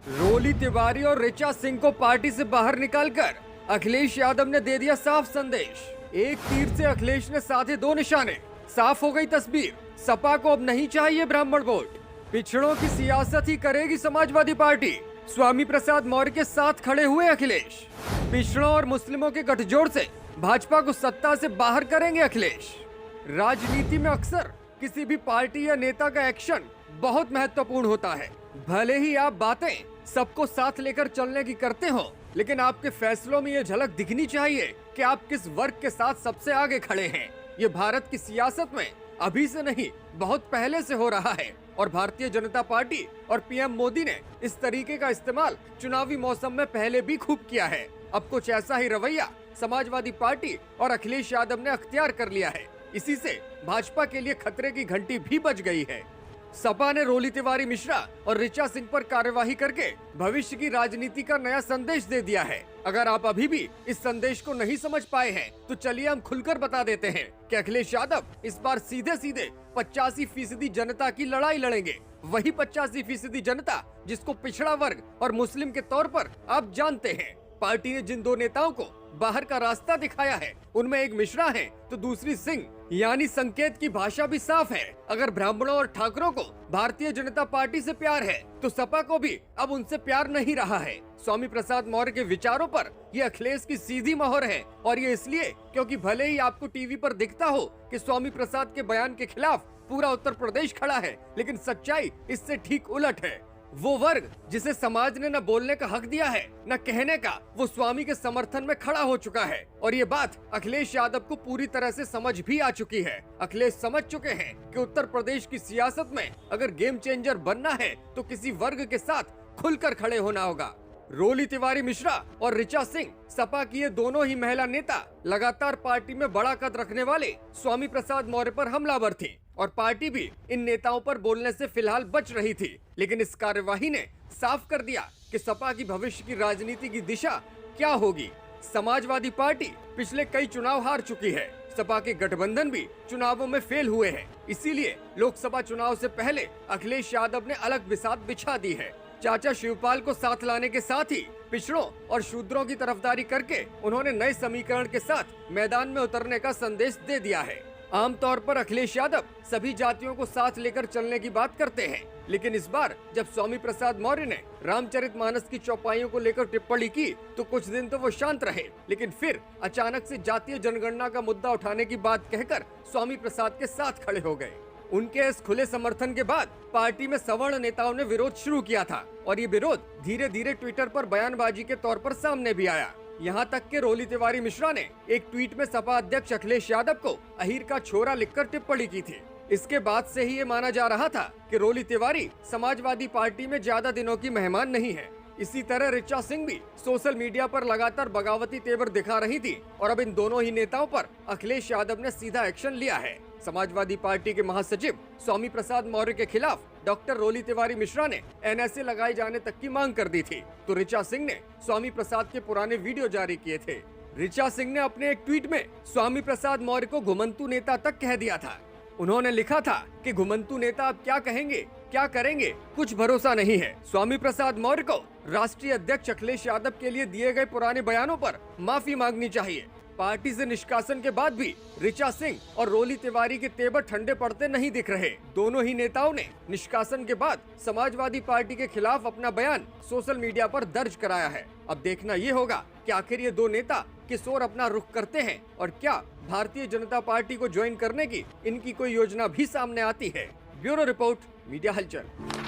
रोली तिवारी और ऋचा सिंह को पार्टी से बाहर निकालकर अखिलेश यादव ने दे दिया साफ संदेश। एक तीर से अखिलेश ने साधे दो निशाने। साफ हो गई तस्वीर, सपा को अब नहीं चाहिए ब्राह्मण वोट। पिछड़ों की सियासत ही करेगी समाजवादी पार्टी। स्वामी प्रसाद मौर्य के साथ खड़े हुए अखिलेश। पिछड़ों और मुस्लिमों के गठजोड़ से भाजपा को सत्ता से बाहर करेंगे अखिलेश। राजनीति में अक्सर किसी भी पार्टी या नेता का एक्शन बहुत महत्वपूर्ण होता है। भले ही आप बातें सबको साथ लेकर चलने की करते हो, लेकिन आपके फैसलों में ये झलक दिखनी चाहिए कि आप किस वर्ग के साथ सबसे आगे खड़े हैं। ये भारत की सियासत में अभी से नहीं, बहुत पहले से हो रहा है और भारतीय जनता पार्टी और पीएम मोदी ने इस तरीके का इस्तेमाल चुनावी मौसम में पहले भी खूब किया है। अब कुछ ऐसा ही रवैया समाजवादी पार्टी और अखिलेश यादव ने अख्तियार कर लिया है। इसी से भाजपा के लिए खतरे की घंटी भी बज गई है। सपा ने रोली तिवारी मिश्रा और ऋचा सिंह पर कार्यवाही करके भविष्य की राजनीति का नया संदेश दे दिया है। अगर आप अभी भी इस संदेश को नहीं समझ पाए हैं, तो चलिए हम खुलकर बता देते हैं कि अखिलेश यादव इस बार सीधे सीधे 85% जनता की लड़ाई लड़ेंगे। वही 85% जनता जिसको पिछड़ा वर्ग और मुस्लिम के तौर पर आप जानते हैं। पार्टी ने जिन दो नेताओं को बाहर का रास्ता दिखाया है, उनमें एक मिश्रा है तो दूसरी सिंह, यानी संकेत की भाषा भी साफ है। अगर ब्राह्मणों और ठाकुरों को भारतीय जनता पार्टी से प्यार है, तो सपा को भी अब उनसे प्यार नहीं रहा है। स्वामी प्रसाद मौर्य के विचारों पर ये अखिलेश की सीधी मोहर है, और ये इसलिए क्योंकि भले ही आपको टीवी पर दिखता हो कि स्वामी प्रसाद के बयान के खिलाफ पूरा उत्तर प्रदेश खड़ा है, लेकिन सच्चाई इससे ठीक उलट है। वो वर्ग जिसे समाज ने न बोलने का हक दिया है न कहने का, वो स्वामी के समर्थन में खड़ा हो चुका है। और ये बात अखिलेश यादव को पूरी तरह से समझ भी आ चुकी है। अखिलेश समझ चुके हैं कि उत्तर प्रदेश की सियासत में अगर गेम चेंजर बनना है तो किसी वर्ग के साथ खुलकर खड़े होना होगा। रोली तिवारी मिश्रा और ऋचा सिंह, सपा की ये दोनों ही महिला नेता लगातार पार्टी में बड़ा कद रखने वाले स्वामी प्रसाद मौर्य पर हमलावर थी, और पार्टी भी इन नेताओं पर बोलने से फिलहाल बच रही थी। लेकिन इस कार्यवाही ने साफ कर दिया कि सपा की भविष्य की राजनीति की दिशा क्या होगी। समाजवादी पार्टी पिछले कई चुनाव हार चुकी है। सपा के गठबंधन भी चुनावों में फेल हुए हैं। इसीलिए लोकसभा चुनाव से पहले अखिलेश यादव ने अलग बिसात बिछा दी है। चाचा शिवपाल को साथ लाने के साथ ही पिछड़ों और शूद्रों की तरफदारी करके उन्होंने नए समीकरण के साथ मैदान में उतरने का संदेश दे दिया है। आमतौर पर अखिलेश यादव सभी जातियों को साथ लेकर चलने की बात करते हैं, लेकिन इस बार जब स्वामी प्रसाद मौर्य ने रामचरितमानस की चौपाइयों को लेकर टिप्पणी की, तो कुछ दिन तो वो शांत रहे, लेकिन फिर अचानक से जातीय जनगणना का मुद्दा उठाने की बात कहकर स्वामी प्रसाद के साथ खड़े हो गए। उनके इस खुले समर्थन के बाद पार्टी में सवर्ण नेताओं ने विरोध शुरू किया था, और ये विरोध धीरे धीरे ट्विटर पर बयानबाजी के तौर पर सामने भी आया। यहाँ तक के रोली तिवारी मिश्रा ने एक ट्वीट में सपा अध्यक्ष अखिलेश यादव को अहीर का छोरा लिखकर टिप्पणी की थी। इसके बाद से ही ये माना जा रहा था कि रोली तिवारी समाजवादी पार्टी में ज्यादा दिनों की मेहमान नहीं है। इसी तरह ऋचा सिंह भी सोशल मीडिया पर लगातार बगावती तेवर दिखा रही थी, और अब इन दोनों ही नेताओं पर अखिलेश यादव ने सीधा एक्शन लिया है। समाजवादी पार्टी के महासचिव स्वामी प्रसाद मौर्य के खिलाफ डॉक्टर रोली तिवारी मिश्रा ने एनएसए लगाए जाने तक की मांग कर दी थी, तो ऋचा सिंह ने स्वामी प्रसाद के पुराने वीडियो जारी किए थे। ऋचा सिंह ने अपने एक ट्वीट में स्वामी प्रसाद मौर्य को घुमंतु नेता तक कह दिया था। उन्होंने लिखा था कि घुमंतु नेता अब क्या कहेंगे, क्या करेंगे, कुछ भरोसा नहीं है। स्वामी प्रसाद मौर्य को राष्ट्रीय अध्यक्ष अखिलेश यादव के लिए दिए गए पुराने बयानों पर माफी मांगनी चाहिए। पार्टी से निष्कासन के बाद भी ऋचा सिंह और रोली तिवारी के तेवर ठंडे पड़ते नहीं दिख रहे। दोनों ही नेताओं ने निष्कासन के बाद समाजवादी पार्टी के खिलाफ अपना बयान सोशल मीडिया पर दर्ज कराया है। अब देखना ये होगा कि आखिर ये दो नेता किस ओर अपना रुख करते हैं, और क्या भारतीय जनता पार्टी को ज्वाइन करने की इनकी कोई योजना भी सामने आती है। ब्यूरो रिपोर्ट, मीडिया हलचल।